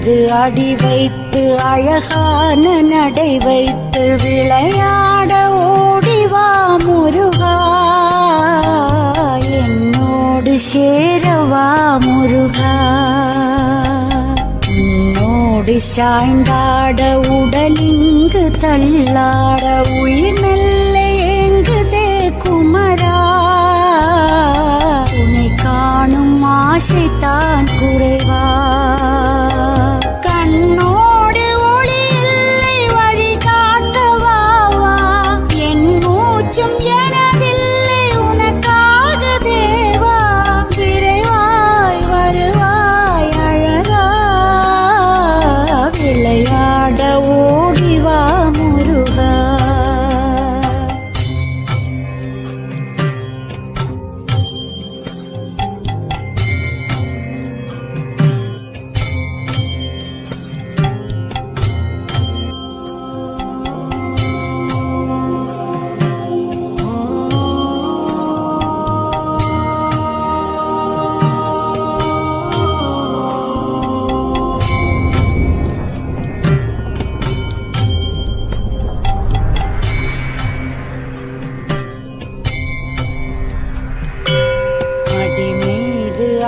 மீது அடி வைத்து அழகான நடை வைத்து விளையாட ஓடிவா முருகா, என்னோடு சேரவா முருகா. உன்னோடு சாய்ந்தாட உடலிங்கு தள்ளாட உயிர் மெல்ல ஏங்குதே குமரா, உன்னை காணும் ஆசைத்தான் குறைவா. கண்ணோடு ஒளி இல்லை வழி காட்டவாவா, என் மூச்சும் எனதில்லை உனக்காக தேவா. விரைவாய் வருவாய் அழகா, விளையாட ஓடிவா முருகா.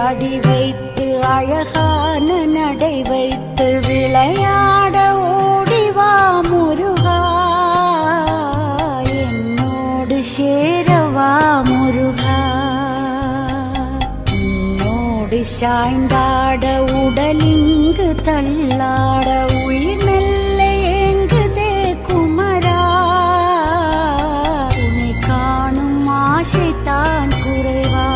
அடி வைத்து அழகான நடை வைத்து விளையாட ஓடிவா முருகா, என்னோடு சேரவா முருகா. உன்னோடு சாய்ந்தாட உடலிங்கு தள்ளாட உயிர் மெல்ல ஏங்குதே குமரா, உன்னை காணும் ஆசைத்தான் குறைவா.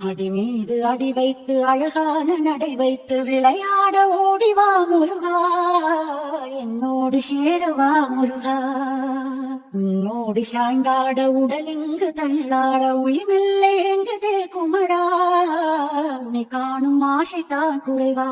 அடி மீது அடி வைத்து அழகான நடை வைத்து விளையாட ஓடிவா முருகா, என்னோடு சேரவா முருகா. உன்னோடு சாய்ந்தாட உடலிங்கு தள்ளாட உயிர்மெல்ல ஏங்குதே குமரா, உன்னை காணும் ஆசைத்தான் குறைவா.